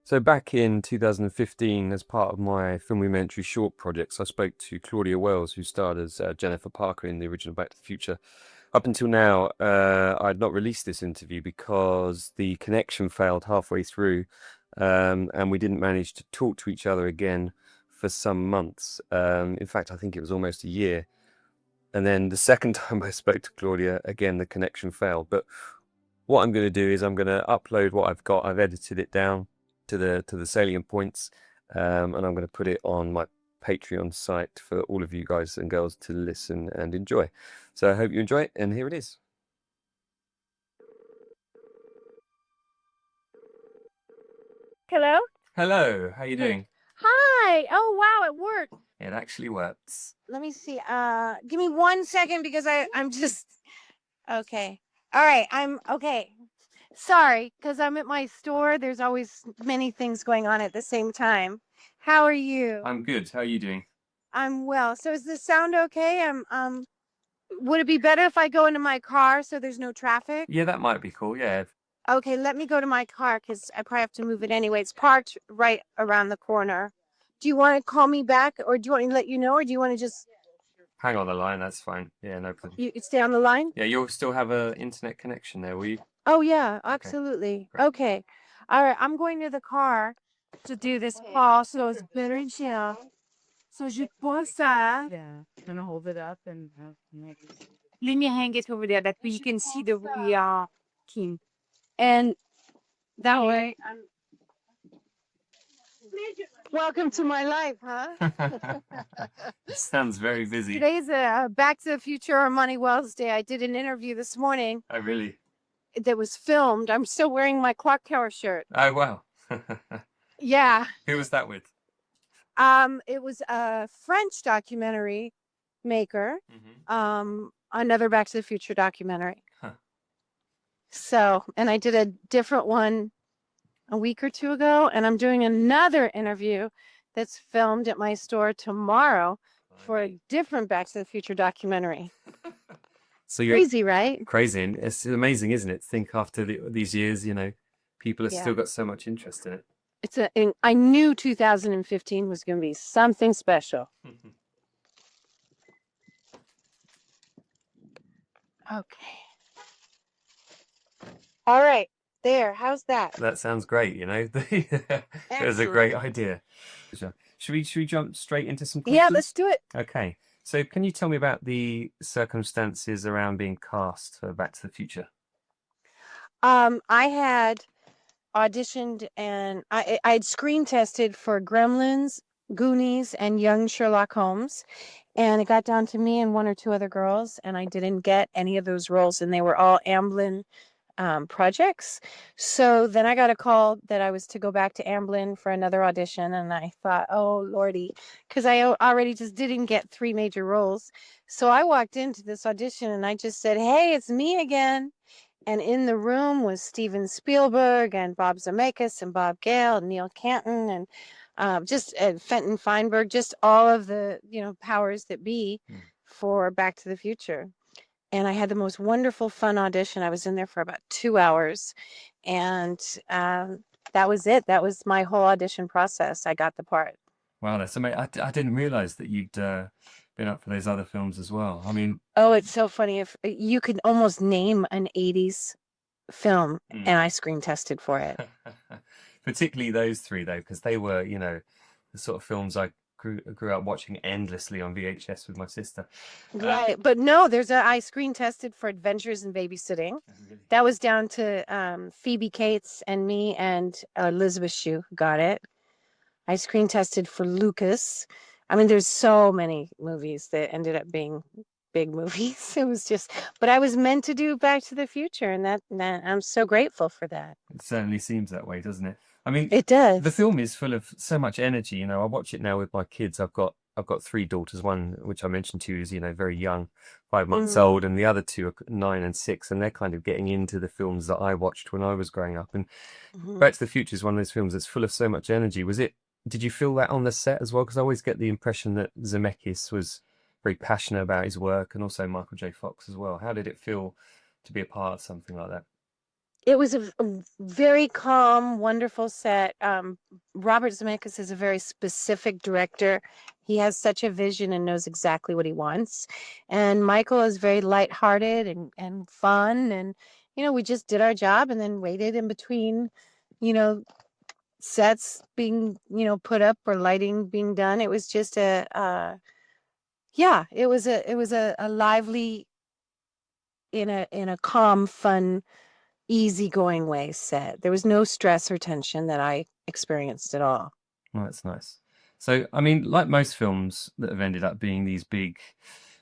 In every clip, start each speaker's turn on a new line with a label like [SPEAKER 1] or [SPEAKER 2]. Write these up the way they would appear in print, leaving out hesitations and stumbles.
[SPEAKER 1] So back in 2015, as part of my filmmumentary short projects, I spoke to Claudia Wells, who starred as Jennifer Parker in the original Back to the Future. Up until now, I'd not released this interview because the connection failed halfway through, and we didn't manage to talk to each other again for some months. In fact, I think it was almost a year. And then the second time I spoke to Claudia, again, the connection failed. But what I'm going to do is I'm going to upload what I've got. I've edited it down to the salient points, and I'm going to put it on my Patreon site for all of you guys and girls to listen and enjoy. So I hope you enjoy it, and here it is.
[SPEAKER 2] Hello?
[SPEAKER 1] Hello, how you doing?
[SPEAKER 2] Hi. Oh, wow, it worked.
[SPEAKER 1] It actually works.
[SPEAKER 2] Let me see. Give me 1 second because I'm just okay. All right, I'm okay. Sorry, because I'm at my store. There's always many things going on at the same time. How are you?
[SPEAKER 1] I'm good. How are you doing?
[SPEAKER 2] I'm well. So is the sound okay? Would it be better if I go into my car so there's no traffic?
[SPEAKER 1] Yeah, that might be cool. Yeah.
[SPEAKER 2] Okay, let me go to my car because I probably have to move it anyway. It's parked right around the corner. Do you want to call me back, or do you want me to let you know, or do you want to just
[SPEAKER 1] Hang on the line, that's fine. Yeah, no problem.
[SPEAKER 2] you stay on the line?
[SPEAKER 1] Yeah, you'll still have a internet connection there, will you?
[SPEAKER 2] Oh yeah,
[SPEAKER 1] Okay,
[SPEAKER 2] absolutely.
[SPEAKER 1] great.
[SPEAKER 2] Okay. All right, I'm going to the car to do this call, so it's better in chill. So je pense ça.
[SPEAKER 3] Yeah, gonna hold it up and maybe.
[SPEAKER 2] Let me hang it over there that we can see the real king. And that way welcome to my life, huh?
[SPEAKER 1] Sounds very busy.
[SPEAKER 2] Today's a Back to the Future Armani Wells Day. I did an interview this morning
[SPEAKER 1] Oh, really?
[SPEAKER 2] that was filmed. I'm still wearing my clock tower shirt.
[SPEAKER 1] Oh, wow.
[SPEAKER 2] Yeah.
[SPEAKER 1] Who was that with?
[SPEAKER 2] It was a French documentary maker.
[SPEAKER 1] Mm-hmm.
[SPEAKER 2] Another Back to the Future documentary.
[SPEAKER 1] Huh.
[SPEAKER 2] So, and I did a different one a week or two ago, and I'm doing another interview that's filmed at my store tomorrow for a different Back to the Future documentary.
[SPEAKER 1] So you're
[SPEAKER 2] Crazy, right?
[SPEAKER 1] crazy. And it's amazing, isn't it? To think after these years, people have
[SPEAKER 2] Yeah.
[SPEAKER 1] still got so much interest in it.
[SPEAKER 2] I knew 2015 was going to be something special. Okay. All right. There. How's that?
[SPEAKER 1] That sounds great, It was a great idea. Should we jump straight into some questions?
[SPEAKER 2] Yeah, let's do it.
[SPEAKER 1] Okay. So can you tell me about the circumstances around being cast for Back to the Future?
[SPEAKER 2] I had auditioned and I'd screen tested for Gremlins, Goonies, and Young Sherlock Holmes. And it got down to me and one or two other girls, and I didn't get any of those roles, and they were all Amblin projects. So then I got a call that I was to go back to Amblin for another audition, and I thought, oh lordy, because I already just didn't get three major roles. So I walked into this audition and I just said, hey, it's me again. And in the room was Steven Spielberg and Bob Zemeckis and Bob Gale and Neil Canton and just Fenton Feinberg, just all of the powers that be for Back to the Future. And I had the most wonderful, fun audition. I was in there for about 2 hours, and that was it. That was my whole audition process. I got the part.
[SPEAKER 1] Wow, that's amazing. I didn't realize that you'd been up for those other films as well. I mean,
[SPEAKER 2] oh, it's so funny. If you could almost name an 80s film, and I screen tested for it.
[SPEAKER 1] Particularly those three, though, because they were, the sort of films I grew up watching endlessly on VHS with my sister.
[SPEAKER 2] Right, but no, I screen tested for Adventures in Babysitting. That was down to Phoebe Cates and me and Elizabeth Shue got it. I screen tested for Lucas. I mean, there's so many movies that ended up being big movies. It was just, but I was meant to do Back to the Future, and that I'm so grateful for that.
[SPEAKER 1] It certainly seems that way, doesn't it? I mean,
[SPEAKER 2] it does.
[SPEAKER 1] The film is full of so much energy. I watch it now with my kids. I've got three daughters. One, which I mentioned to you, is very young, 5 months old, and the other two are 9 and 6, and they're kind of getting into the films that I watched when I was growing up. And Back to the Future is one of those films that's full of so much energy. Did you feel that on the set as well? Because I always get the impression that Zemeckis was very passionate about his work, and also Michael J. Fox as well. How did it feel to be a part of something like that?
[SPEAKER 2] It was a very calm, wonderful set. Robert Zemeckis is a very specific director. He has such a vision and knows exactly what he wants. And Michael is very lighthearted and fun. And, we just did our job and then waited in between, you know, sets being, put up or lighting being done. It was just yeah, it was a lively, in a calm, fun, easygoing way set. There was no stress or tension that I experienced at all.
[SPEAKER 1] Oh, that's nice. So, I mean, like most films that have ended up being these big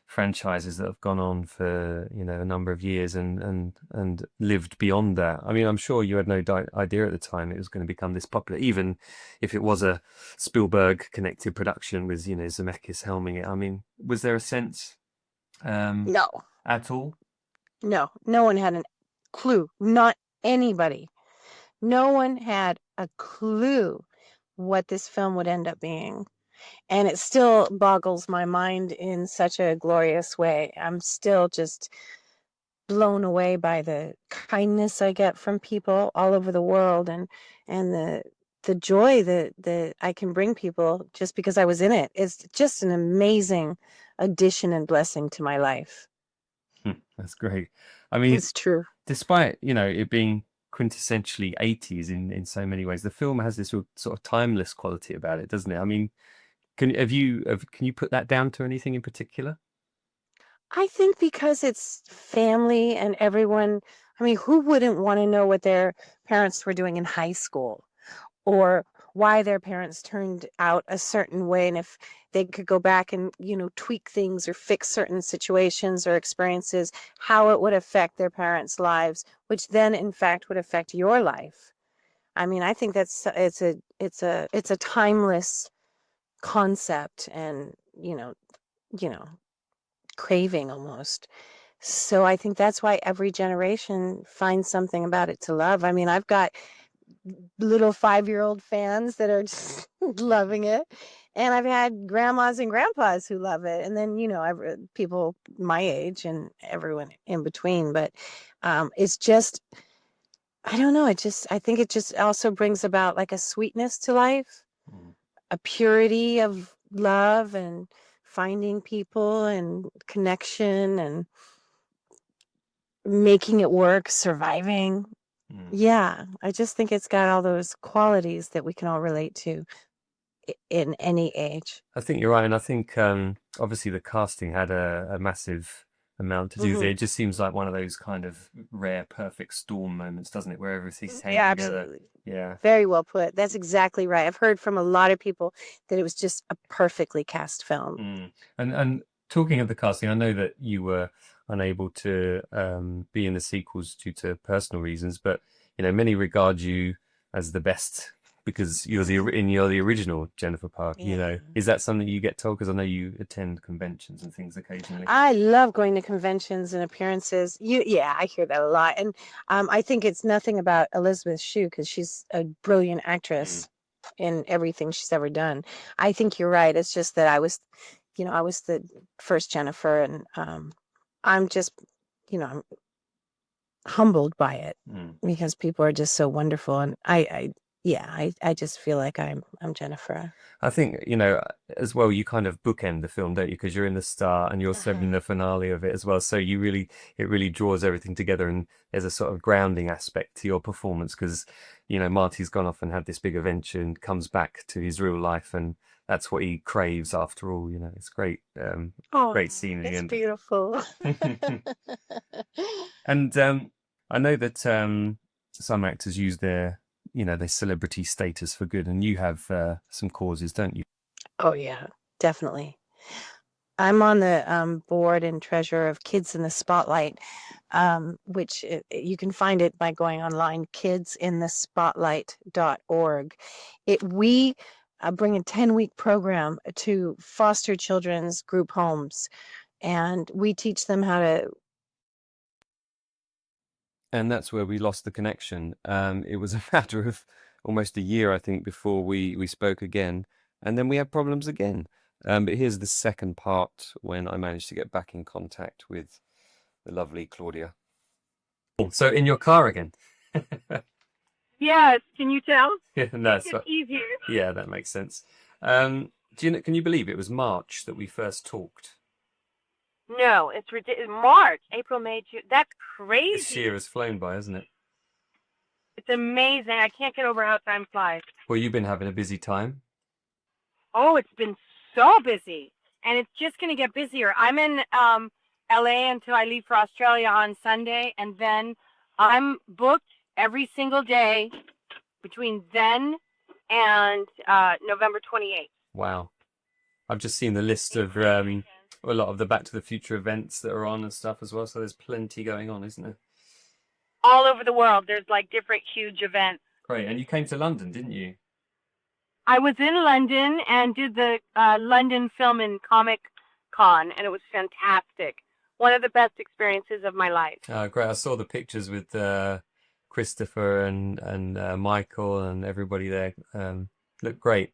[SPEAKER 1] franchises that have gone on for, a number of years and lived beyond that. I mean, I'm sure you had no idea at the time it was going to become this popular, even if it was a Spielberg connected production with, Zemeckis helming it. I mean, was there a sense
[SPEAKER 2] No,
[SPEAKER 1] at all?
[SPEAKER 2] no one had a clue. Not anybody. No one had a clue what this film would end up being. And it still boggles my mind in such a glorious way. I'm still just blown away by the kindness I get from people all over the world, and the joy that I can bring people just because I was in it. It's just an amazing addition and blessing to my life.
[SPEAKER 1] That's great. I mean,
[SPEAKER 2] It's true.
[SPEAKER 1] despite, it being quintessentially 80s in so many ways, the film has this sort of timeless quality about it, doesn't it? I mean, can you put that down to anything in particular?
[SPEAKER 2] I think because it's family and everyone, I mean, who wouldn't want to know what their parents were doing in high school or why their parents turned out a certain way, and if they could go back and, tweak things or fix certain situations or experiences, how it would affect their parents' lives, which then in fact would affect your life. I mean, I think it's a timeless concept and, you know, craving almost. So I think that's why every generation finds something about it to love. I mean, I've got little 5-year-old fans that are just loving it. And I've had grandmas and grandpas who love it. And then, I've people my age and everyone in between. But it's just, I don't know. I think it just also brings about like a sweetness to life,
[SPEAKER 1] Mm.
[SPEAKER 2] a purity of love and finding people and connection and making it work, surviving.
[SPEAKER 1] Mm.
[SPEAKER 2] Yeah, I just think it's got all those qualities that we can all relate to in any age.
[SPEAKER 1] I think you're right, and I think obviously the casting had a massive amount to do with it.
[SPEAKER 2] Hmm.
[SPEAKER 1] It just seems like one of those kind of rare perfect storm moments, doesn't it, where everything's came
[SPEAKER 2] Yeah,
[SPEAKER 1] together.
[SPEAKER 2] absolutely.
[SPEAKER 1] Yeah.
[SPEAKER 2] Very well put. That's exactly right. I've heard from a lot of people that it was just a perfectly cast film.
[SPEAKER 1] Mm. And talking of the casting, I know that you were unable to be in the sequels due to personal reasons, but many regard you as the best because you're the original Jennifer Parker.
[SPEAKER 2] Yeah.
[SPEAKER 1] Is that something you get told? Because I know you attend conventions and things occasionally.
[SPEAKER 2] I love going to conventions and appearances. Yeah, I hear that a lot. And I think it's nothing about Elizabeth Shue because she's a brilliant actress in everything she's ever done. I think you're right. It's just that I was the first Jennifer, and I'm just, I'm humbled by it
[SPEAKER 1] Mm.
[SPEAKER 2] because people are just so wonderful, and I just feel like I'm Jennifer.
[SPEAKER 1] I think, as well, you kind of bookend the film, don't you? Because you're in the start and you're also in the finale of it as well. So it really draws everything together, and there's a sort of grounding aspect to your performance because, Marty's gone off and had this big adventure and comes back to his real life, and that's what he craves after all. It's great,
[SPEAKER 2] Oh,
[SPEAKER 1] great scene in the
[SPEAKER 2] it's
[SPEAKER 1] end.
[SPEAKER 2] beautiful.
[SPEAKER 1] And I know that some actors use their celebrity status for good, and you have some causes, don't you?
[SPEAKER 2] Oh yeah, definitely. I'm on the board and treasurer of Kids in the Spotlight, which you can find it by going online, kidsinthespotlight.org. We bring a 10-week program to foster children's group homes, and we teach them how to.
[SPEAKER 1] And that's where we lost the connection. It was a matter of almost a year, I think, before we spoke again, and then we had problems again. But here's the second part when I managed to get back in contact with the lovely Claudia. So in your car again.
[SPEAKER 2] Yes, can you tell?
[SPEAKER 1] Yeah, that's
[SPEAKER 2] It's
[SPEAKER 1] what,
[SPEAKER 2] easier.
[SPEAKER 1] yeah, that makes sense. Can you believe it was March that we first talked?
[SPEAKER 2] No, it's ridiculous. March, April, May, June. That's
[SPEAKER 1] This
[SPEAKER 2] crazy.
[SPEAKER 1] year has flown by, hasn't it?
[SPEAKER 2] It's amazing. I can't get over how time flies.
[SPEAKER 1] Well, you've been having a busy time.
[SPEAKER 2] Oh, it's been so busy, and it's just going to get busier. I'm in LA until I leave for Australia on Sunday, and then I'm booked every single day between then and November 28th.
[SPEAKER 1] Wow. I've just seen the list of a lot of the Back to the Future events that are on and stuff as well. So there's plenty going on, isn't there?
[SPEAKER 2] All over the world, there's like different huge events.
[SPEAKER 1] Great. And you came to London, didn't you?
[SPEAKER 2] I was in London and did the London Film and Comic Con, and it was fantastic. One of the best experiences of my life.
[SPEAKER 1] Great. I saw the pictures with Christopher and Michael and everybody there. Looked great.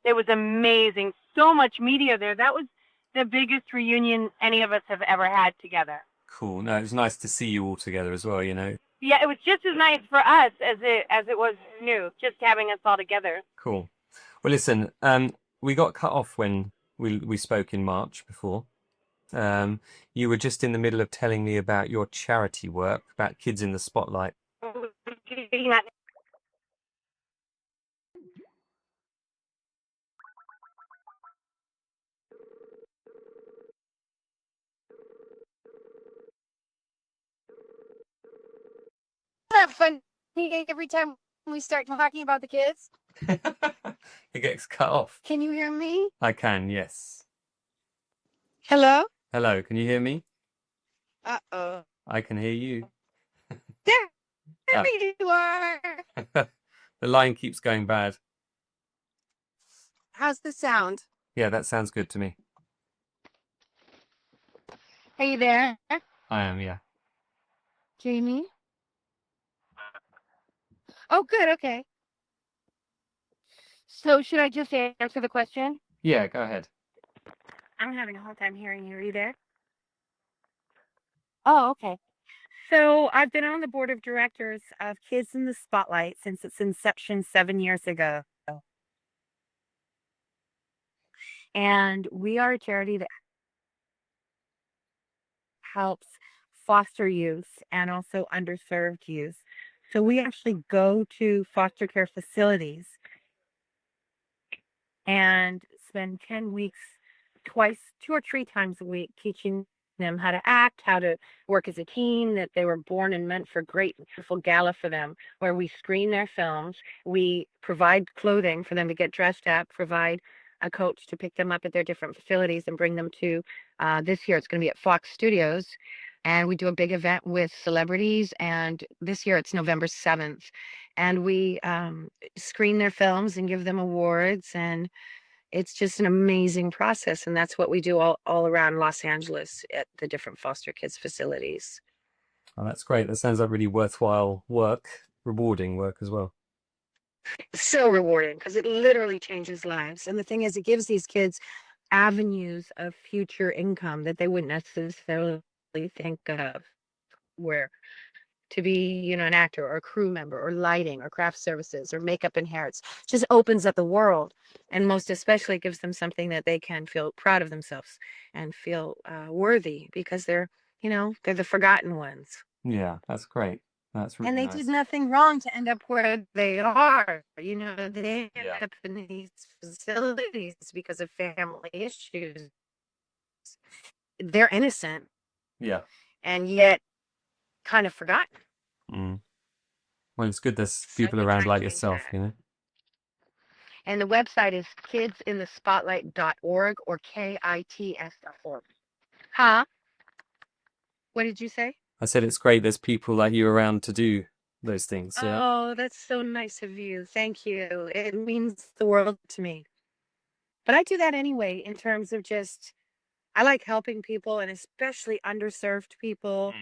[SPEAKER 2] It was amazing. So much media there. That was the biggest reunion any of us have ever had together.
[SPEAKER 1] Cool. No, it was nice to see you all together as well, you know.
[SPEAKER 2] Yeah, it was just as nice for us as it was new, just having us all together.
[SPEAKER 1] Cool. Well, listen, we got cut off when we spoke in March before. You were just in the middle of telling me about your charity work, about Kids in the Spotlight.
[SPEAKER 2] Isn't that funny every time we start talking about the kids?
[SPEAKER 1] It gets cut off.
[SPEAKER 2] Can you hear me?
[SPEAKER 1] I can, yes.
[SPEAKER 2] Hello?
[SPEAKER 1] Hello, can you hear me?
[SPEAKER 2] Uh-oh.
[SPEAKER 1] I can hear you.
[SPEAKER 2] There
[SPEAKER 1] Ah.
[SPEAKER 2] you are.
[SPEAKER 1] The line keeps going bad.
[SPEAKER 2] How's the sound?
[SPEAKER 1] Yeah, that sounds good to me.
[SPEAKER 2] Are you there?
[SPEAKER 1] I am, yeah.
[SPEAKER 2] Jamie? Oh, good, okay. So should I just answer the question?
[SPEAKER 1] Yeah, go ahead.
[SPEAKER 2] I'm having a hard time hearing you. Are you there? Oh, okay. So I've been on the board of directors of Kids in the Spotlight since its inception 7 years ago. And we are a charity that helps foster youth and also underserved youth. So we actually go to foster care facilities and spend 10 weeks, twice, 2 or 3 times a week, teaching them how to act, how to work as a team, that they were born and meant for great, beautiful gala for them, where we screen their films, we provide clothing for them to get dressed up, provide a coach to pick them up at their different facilities and bring them to, this year it's going to be at Fox Studios. And we do a big event with celebrities, and this year it's November 7th. And we screen their films and give them awards, and it's just an amazing process. And that's what we do all around Los Angeles at the different foster kids facilities.
[SPEAKER 1] Oh, that's great. That sounds like really worthwhile work, rewarding work as well.
[SPEAKER 2] So rewarding because it literally changes lives. And the thing is, it gives these kids avenues of future income that they wouldn't necessarily think of, where to be, an actor or a crew member or lighting or craft services or makeup and hair. It just opens up the world, and most especially gives them something that they can feel proud of themselves and feel worthy, because they're the forgotten ones.
[SPEAKER 1] Yeah, that's great. That's really
[SPEAKER 2] And they
[SPEAKER 1] nice.
[SPEAKER 2] did nothing wrong to end up where they are. They end
[SPEAKER 1] Yeah.
[SPEAKER 2] up in these facilities because of family issues. They're innocent
[SPEAKER 1] Yeah.
[SPEAKER 2] and yet kind of forgotten.
[SPEAKER 1] Mm. Well, it's good there's
[SPEAKER 2] So
[SPEAKER 1] people
[SPEAKER 2] we
[SPEAKER 1] around
[SPEAKER 2] try
[SPEAKER 1] like
[SPEAKER 2] to change
[SPEAKER 1] yourself,
[SPEAKER 2] that.
[SPEAKER 1] you know?
[SPEAKER 2] And the website is kidsinthespotlight.org or KITS.org. Huh? What did you say?
[SPEAKER 1] I said it's great there's people like you around to do those things. Yeah.
[SPEAKER 2] Oh, that's so nice of you. Thank you. It means the world to me. But I do that anyway, in terms of I like helping people, and especially underserved people,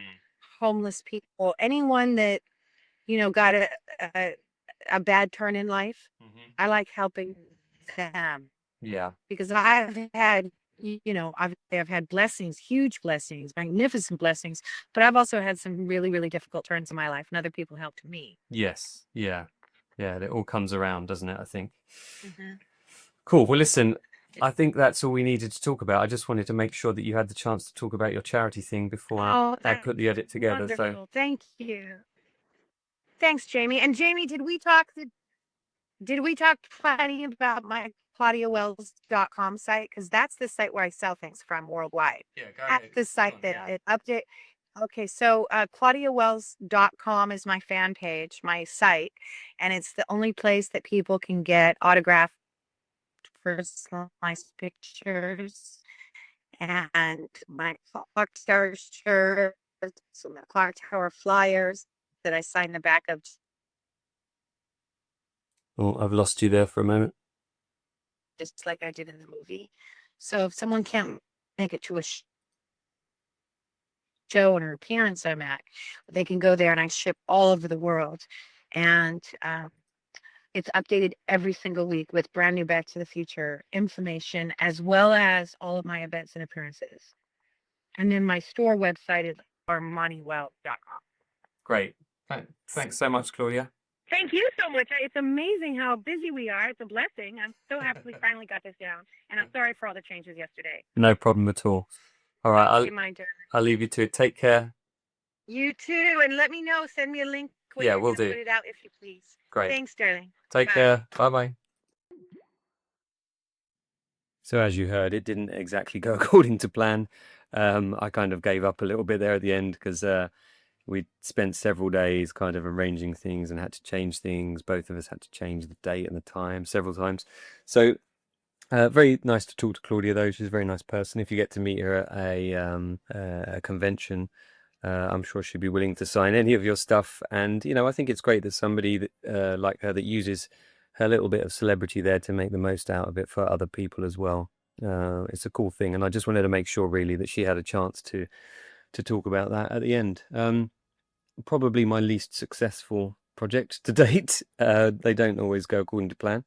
[SPEAKER 2] homeless people, anyone that, got a bad turn in life.
[SPEAKER 1] Mm-hmm.
[SPEAKER 2] I like helping them,
[SPEAKER 1] Yeah.
[SPEAKER 2] because I've had
[SPEAKER 3] obviously I've had blessings, huge blessings, magnificent blessings, but I've also had some really, really difficult turns in my life, and other people helped me.
[SPEAKER 1] Yes. Yeah. Yeah. It all comes around, doesn't it? I think.
[SPEAKER 3] Mhm.
[SPEAKER 1] Cool. Well, listen, I think that's all we needed to talk about. I just wanted to make sure that you had the chance to talk about your charity thing before I
[SPEAKER 3] That's
[SPEAKER 1] put the edit together. So,
[SPEAKER 3] wonderful. Thank you. Thanks, Jamie. And Jamie, did we talk plenty about my ClaudiaWells.com site? Because that's the site where I sell things from worldwide.
[SPEAKER 1] yeah, go
[SPEAKER 3] That's
[SPEAKER 1] ahead.
[SPEAKER 3] the site that I update. Okay, so ClaudiaWells.com is my fan page, my site, and it's the only place that people can get autographed personalized pictures and my clock tower shirts, my clock tower flyers that I sign the back of,
[SPEAKER 1] Oh, I've lost you there for a moment.
[SPEAKER 3] just like I did in the movie. So if someone can't make it to a show or appearance I'm at, they can go there, and I ship all over the world. And it's updated every single week with brand new Back to the Future information, as well as all of my events and appearances. And then my store website is armaniwells.com.
[SPEAKER 1] Great. Thanks so much, Claudia.
[SPEAKER 3] Thank you so much. It's amazing how busy we are. It's a blessing. I'm so happy we finally got this down. And I'm sorry for all the changes yesterday.
[SPEAKER 1] No problem at all. All right,
[SPEAKER 3] Okay, my dear.
[SPEAKER 1] I'll leave you to it. Take care.
[SPEAKER 3] You too. And let me know. Send me a link when
[SPEAKER 1] Yeah,
[SPEAKER 3] you're
[SPEAKER 1] will
[SPEAKER 3] going to
[SPEAKER 1] do.
[SPEAKER 3] put it out, if you please.
[SPEAKER 1] Great.
[SPEAKER 3] Thanks, darling.
[SPEAKER 1] Take
[SPEAKER 3] Bye.
[SPEAKER 1] care. Bye-bye. So as you heard, it didn't exactly go according to plan. I kind of gave up a little bit there at the end because we spent several days kind of arranging things and had to change things. Both of us had to change the date and the time several times. So very nice to talk to Claudia, though. She's a very nice person. If you get to meet her at a convention, I'm sure she'd be willing to sign any of your stuff. And, I think it's great that somebody that, like her, that uses her little bit of celebrity there to make the most out of it for other people as well. It's a cool thing. And I just wanted to make sure, really, that she had a chance to talk about that at the end. Probably my least successful project to date. They don't always go according to plan.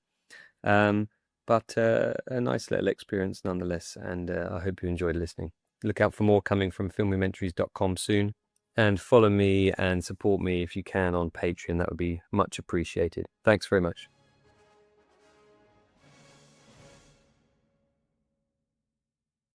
[SPEAKER 1] But a nice little experience nonetheless, and I hope you enjoyed listening. Look out for more coming from filmmomentaries.com soon, and follow me and support me if you can on Patreon. That would be much appreciated. Thanks very much.